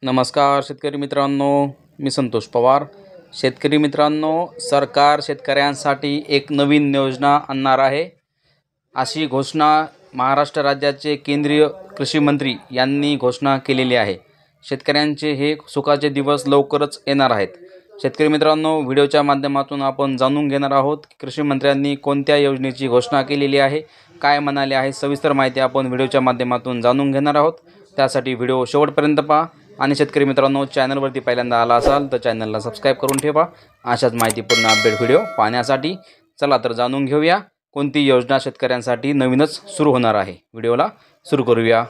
नमस्कार शेतकरी मित्रांनो, मी संतोष पवार। शेतकरी मित्रांनो, सरकार शेतकऱ्यांसाठी एक नवीन योजना आणणार आहे अशी घोषणा महाराष्ट्र राज्याचे केंद्रीय कृषी मंत्री यांनी घोषणा केलेली आहे। शेतकऱ्यांचे हे सुखाचे दिवस लवकरच येणार आहेत। शेतकरी मित्रांनो, व्हिडिओच्या माध्यमातून आपण जाणून घेणार आहोत की कृषी मंत्र्यांनी कोणत्या योजनेची घोषणा केलेली आहे, काय म्हणाले आहे। सविस्तर माहिती आपण व्हिडिओच्या माध्यमातून जाणून घेणार आहोत। त्यासाठी व्हिडिओ शेवटपर्यंत पहा आणि शेतकरी मित्रांनो, चॅनलवरती पहिल्यांदा आला असाल तर चॅनलला सबस्क्राइब करून ठेवा अशाच माहितीपूर्ण अपडेट व्हिडिओ पाहण्यासाठी। चला तर जाणून घेऊया कोणती योजना शेतकऱ्यांसाठी नवीनच सुरू होणार आहे। व्हिडिओला सुरू करूया।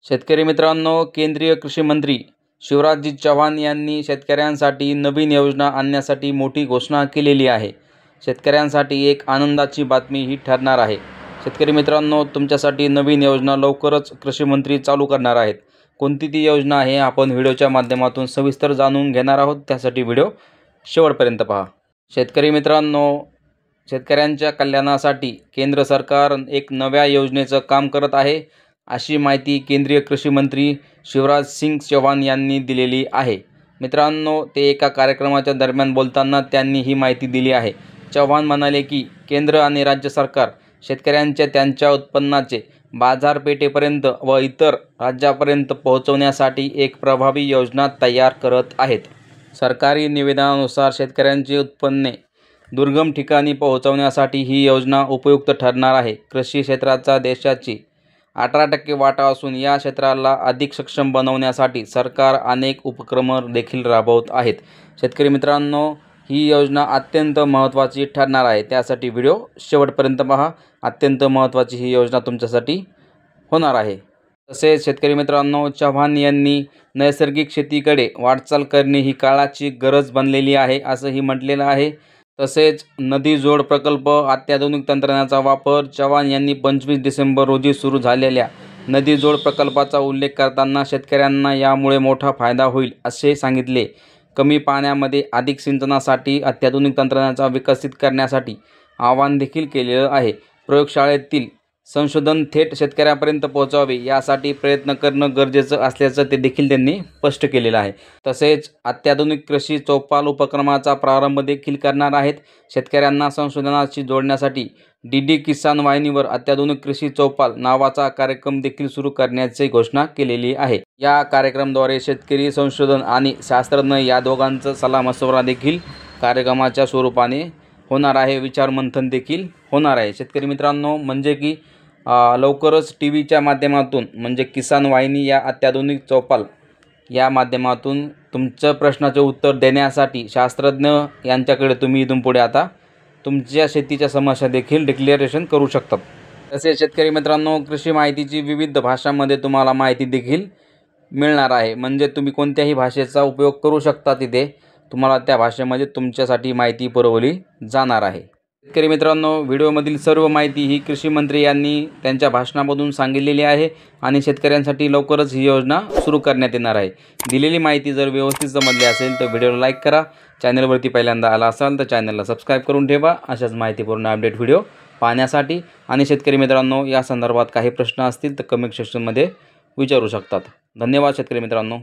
शेतकरी मित्रांनो, केंद्रीय कृषी मंत्री शिवराजजी चौहान यांनी शेतकऱ्यांसाठी नवीन योजना आणण्यासाठी मोठी घोषणा केलेली आहे। शेतकऱ्यांसाठी एक आनंदाची बातमी ही ठरणार आहे। शेतकरी मित्रांनो, तुमच्यासाठी नवीन योजना लवकरच कृषी मंत्री चालू करणार आहेत। कोणती ती योजना आहे आपण व्हिडिओच्या माध्यमातून सविस्तर जाणून घेणार आहोत। त्यासाठी व्हिडिओ शेवटपर्यंत पहा। शेतकरी मित्रांनो, शेतकऱ्यांच्या कल्याणासाठी केंद्र सरकार एक नव्या योजनेचं काम करत आहे अशी माहिती केंद्रीय कृषी मंत्री शिवराज सिंग चौहान यांनी दिलेली आहे। मित्रांनो, ते एका कार्यक्रमाच्या दरम्यान बोलताना त्यांनी ही माहिती दिली आहे। चौहान म्हणाले की केंद्र आणि राज्य सरकार शेतकऱ्यांच्या त्यांच्या उत्पन्नाचे बाजारपेठेपर्यंत व इतर राज्यापर्यंत पोहोचवण्यासाठी एक प्रभावी योजना तयार करत आहेत। सरकारी निवेदनानुसार शेतकऱ्यांची उत्पन्ने दुर्गम ठिकाणी पोहोचवण्यासाठी ही योजना उपयुक्त ठरणार आहे। कृषी क्षेत्राचा देशाची 18% वाटा असून या क्षेत्राला अधिक सक्षम बनवण्यासाठी सरकार अनेक उपक्रम देखील राबवत आहेत। शेतकरी मित्रांनो, ही योजना अत्यंत महत्त्वाची ठरणार आहे। त्यासाठी व्हिडिओ शेवटपर्यंत पहा। अत्यंत महत्त्वाची ही योजना तुमच्यासाठी होणार आहे। तसेच शेतकरी मित्रांनो, चौहान यांनी नैसर्गिक शेतीकडे वाटचाल करणे ही काळाची गरज बनलेली आहे असंही म्हटलेलं आहे। तसेच नदी जोड प्रकल्प अत्याधुनिक तंत्रज्ञानाचा वापर चौहान यांनी 25 डिसेंबर रोजी सुरू झालेल्या नदी जोड प्रकल्पाचा उल्लेख करताना शेतकऱ्यांना यामुळे मोठा फायदा होईल असे सांगितले। कमी पाण्यामध्ये अधिक सिंचनासाठी अत्याधुनिक तंत्रज्ञानाचा विकसित करण्यासाठी आवाहन देखील केलेलं आहे। प्रयोगशाळेतील संशोधन थेट शेतकऱ्यांपर्यंत पोहोचावे यासाठी प्रयत्न करणं गरजेचं असल्याचं ते देखील त्यांनी स्पष्ट केलेलं आहे। तसेच अत्याधुनिक कृषी चौपाल उपक्रमाचा प्रारंभ देखील करणार आहेत। शेतकऱ्यांना संशोधनाशी जोडण्यासाठी डीडी किसान वाहिनीवर अत्याधुनिक कृषी चौपाल नावाचा कार्यक्रम देखील सुरू करण्याची घोषणा केलेली आहे। या कार्यक्रमाद्वारे शेतकरी, संशोधन आणि शास्त्रज्ञ या दोघांचा सल्लामसलत देखील कार्यक्रमाच्या स्वरूपाने होणार आहे। विचारमंथन देखील होणार आहे। शेतकरी मित्रांनो, म्हणजे की लवकरच टीव्हीच्या माध्यमातून म्हणजे किसान वाहिनी या अत्याधुनिक चौपाल या माध्यमातून तुमच्या प्रश्नाचे उत्तर देण्यासाठी शास्त्रज्ञ यांच्याकडे तुम्ही इथून पुढे आता तुमच्या शेतीच्या समस्या देखील डिक्लेरेशन करू शकतात। तसेच शेतकरी मित्रांनो, कृषी माहितीची विविध भाषांमध्ये तुम्हाला माहिती देखील मिळणार आहे। म्हणजे तुम्ही कोणत्याही भाषेचा उपयोग करू शकता, तिथे तुम्हाला त्या भाषेमध्ये तुमच्यासाठी माहिती पुरवली जाणार आहे। शेतकरी मित्रांनो, व्हिडिओमधील सर्व माहिती ही कृषी मंत्री यांनी त्यांच्या भाषणामधून सांगितलेली आहे आणि शेतकऱ्यांसाठी लवकरच ही योजना सुरू करण्यात येणार आहे। दिलेली माहिती जर व्यवस्थित समजली असेल तर व्हिडिओला लाईक करा। चॅनलवरती पहिल्यांदा आला असाल तर चॅनलला सबस्क्राइब करून ठेवा अशाच माहितीपूर्ण अपडेट व्हिडिओ पाहण्यासाठी। आणि शेतकरी मित्रांनो, या संदर्भात काही प्रश्न असतील तर कमेंट सेक्शनमध्ये विचारू शकतात। धन्यवाद शेतकरी मित्रांनो।